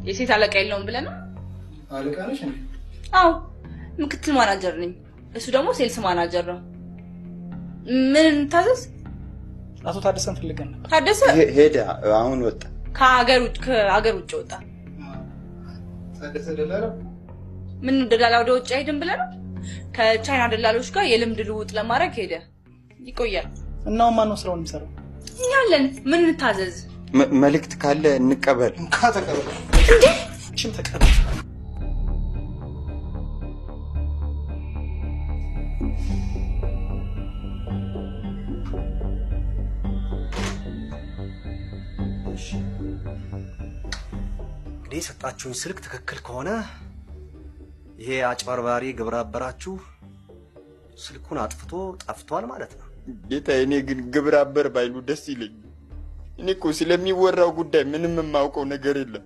የሴት አለቃ የለውም ብለህ ነው? አለቃ ነሽ እንዴ? አዎ ምክትል ማናጀር ነኝ። እሱ ደግሞ ሴልስ ማናጀር ነው። ምን እንታዘዝ? አቶ ታደሰን ፈልገን ነበር። ታደሰ ሄደ፣ አሁን ወጣ። ከሀገር ውጭ ወጣ። ታደሰ ደላላ? ምን ደላላ ወደ ውጭ አይደም ብለህ ነው? ከቻይና ደላሎች ጋር የልምድ ልውውጥ ለማድረግ ሄደ። ይቆያል። እናው ማን ነው ስራውን የሚሰራው? እኛ አለን። ምን እንታዘዝ? መልእክት ካለ እንቀበል። ተቀበል እንዴ? እሺም ተቀበል። እንግዲህ የሰጣችሁኝ ስልክ ትክክል ከሆነ ይሄ አጭበርባሪ ግብረ አበራችሁ ስልኩን አጥፍቶ ጠፍቷል ማለት ነው። ጌታዬ፣ እኔ ግን ግብረ አበር ባይሉ ደስ ይለኝ። እኔ እኮ ስለሚወራው ጉዳይ ምንም የማውቀው ነገር የለም።